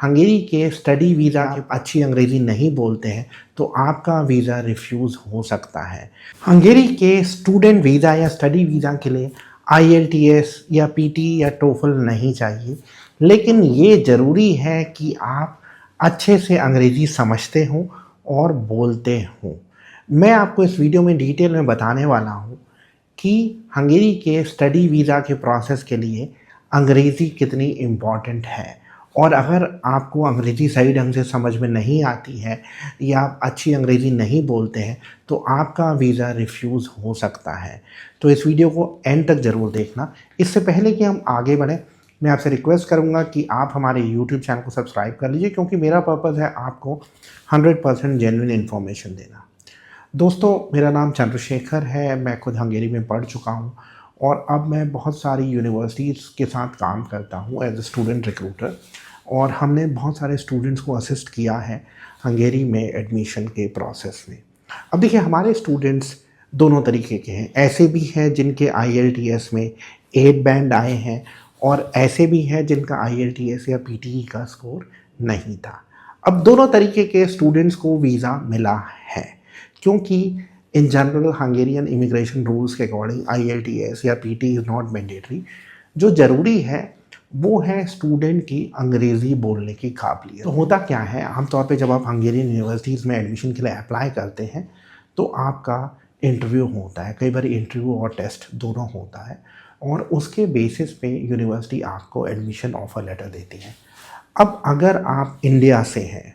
हंगेरी के study visa के अच्छी अंग्रेज़ी नहीं बोलते हैं तो आपका वीज़ा रिफ्यूज़ हो सकता है। हंगेरी के स्टूडेंट वीज़ा या स्टडी वीज़ा के लिए IELTS या PT या टोफल नहीं चाहिए, लेकिन ये ज़रूरी है कि आप अच्छे से अंग्रेज़ी समझते हों और बोलते हों। मैं आपको इस वीडियो में डिटेल में बताने वाला हूँ कि हंगेरी के स्टडी वीज़ा के प्रोसेस के लिए अंग्रेज़ी कितनी इम्पॉर्टेंट है, और अगर आपको अंग्रेज़ी सही ढंग से समझ में नहीं आती है या आप अच्छी अंग्रेज़ी नहीं बोलते हैं तो आपका वीज़ा रिफ्यूज़ हो सकता है। तो इस वीडियो को एंड तक ज़रूर देखना। इससे पहले कि हम आगे बढ़ें, मैं आपसे रिक्वेस्ट करूंगा कि आप हमारे YouTube चैनल को सब्सक्राइब कर लीजिए, क्योंकि मेरा पर्पज़ है आपको 100% जेन्युइन इन्फॉर्मेशन देना। दोस्तों, मेरा नाम चंद्रशेखर है, मैं खुद हंगेरी में पढ़ चुका हूँ और अब मैं बहुत सारी यूनिवर्सिटीज़ के साथ काम करता हूँ एज ए स्टूडेंट रिक्रूटर, और हमने बहुत सारे स्टूडेंट्स को असिस्ट किया है हंगेरी में एडमिशन के प्रोसेस में। अब देखिए, हमारे स्टूडेंट्स दोनों तरीके के हैं। ऐसे भी हैं जिनके IELTS में 8 बैंड आए हैं, और ऐसे भी हैं जिनका IELTS या PTE का स्कोर नहीं था। अब दोनों तरीके के स्टूडेंट्स को वीज़ा मिला है, क्योंकि in general Hungarian immigration rules के अकॉर्डिंग IELTS या PT इज़ नॉट मैंडेटरी। जो ज़रूरी है वो है स्टूडेंट की अंग्रेज़ी बोलने की काबिलियत। तो होता क्या है, आमतौर पे जब आप हंगेरियन यूनिवर्सिटीज़ में एडमिशन के लिए अप्लाई करते हैं तो आपका इंटरव्यू होता है। कई बार इंटरव्यू और टेस्ट दोनों होता है, और उसके बेसिस पे यूनिवर्सिटी आपको एडमिशन ऑफ़र लेटर देती है। अब अगर आप इंडिया से हैं,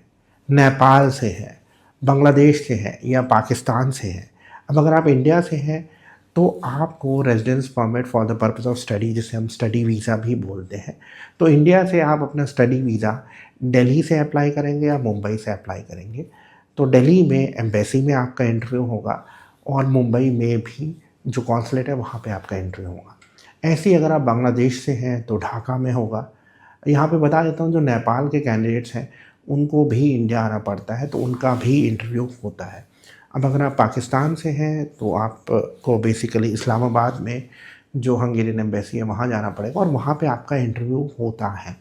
नेपाल से हैं, बांग्लादेश से हैं या पाकिस्तान से हैं, अब अगर आप इंडिया से हैं तो आपको residence permit for the purpose of study, जिसे हम स्टडी वीज़ा भी बोलते हैं, तो इंडिया से आप अपना स्टडी वीज़ा दिल्ली से अप्लाई करेंगे या मुंबई से अप्लाई करेंगे। तो दिल्ली में एम्बेसी में आपका इंटरव्यू होगा, और मुंबई में भी जो कॉन्सुलेट है वहाँ पे आपका इंटरव्यू होगा। ऐसे ही अगर आप बांग्लादेश से हैं तो ढाका में होगा। यहाँ पे बता देता हूँ, जो नेपाल के कैंडिडेट्स हैं उनको भी इंडिया आना पड़ता है, तो उनका भी इंटरव्यू होता है। अब अगर आप पाकिस्तान से हैं तो आपको बेसिकली इस्लामाबाद में जो हंगेरियन एम्बेसी है वहाँ जाना पड़ेगा, और वहाँ पे आपका इंटरव्यू होता है।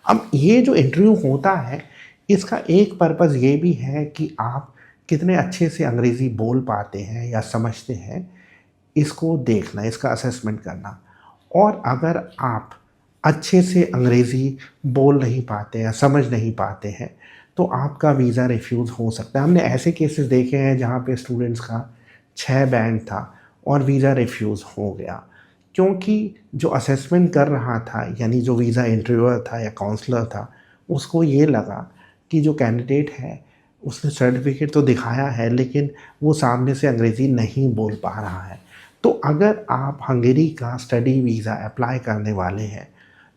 अब ये जो इंटरव्यू होता है, इसका एक पर्पज़ ये भी है कि आप कितने अच्छे से अंग्रेज़ी बोल पाते हैं या समझते हैं, इसको देखना, इसका असेसमेंट करना। और अगर आप अच्छे से अंग्रेज़ी बोल नहीं पाते या समझ नहीं पाते हैं तो आपका वीज़ा रिफ्यूज़ हो सकता है। हमने ऐसे केसेस देखे हैं जहाँ पे स्टूडेंट्स का 6 बैंड था और वीज़ा रिफ्यूज़ हो गया, क्योंकि जो असेसमेंट कर रहा था, यानी जो वीज़ा इंटरव्यूअर था या काउंसलर था, उसको ये लगा कि जो कैंडिडेट है उसने सर्टिफिकेट तो दिखाया है लेकिन वो सामने से अंग्रेज़ी नहीं बोल पा रहा है। तो अगर आप हंगेरी का स्टडी वीज़ा अप्लाई करने वाले हैं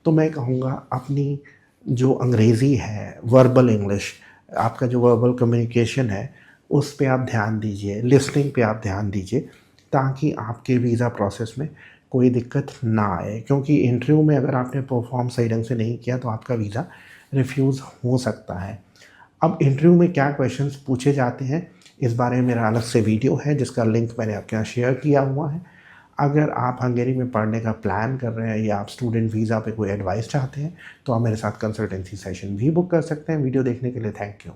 तो मैं कहूँगा अपनी जो अंग्रेज़ी है, वर्बल इंग्लिश, आपका जो वर्बल कम्युनिकेशन है, उस पे आप ध्यान दीजिए, लिसनिंग पे आप ध्यान दीजिए, ताकि आपके वीज़ा प्रोसेस में कोई दिक्कत ना आए। क्योंकि इंटरव्यू में अगर आपने परफॉर्म सही ढंग से नहीं किया तो आपका वीज़ा रिफ्यूज़ हो सकता है। अब इंटरव्यू में क्या क्वेश्चंस पूछे जाते हैं, इस बारे में मेरा अलग से वीडियो है जिसका लिंक मैंने आपके यहाँ शेयर किया हुआ है। अगर आप हंगेरी में पढ़ने का प्लान कर रहे हैं या आप स्टूडेंट वीज़ा पे कोई एडवाइस चाहते हैं तो आप मेरे साथ कंसल्टेंसी सेशन भी बुक कर सकते हैं। वीडियो देखने के लिए थैंक यू।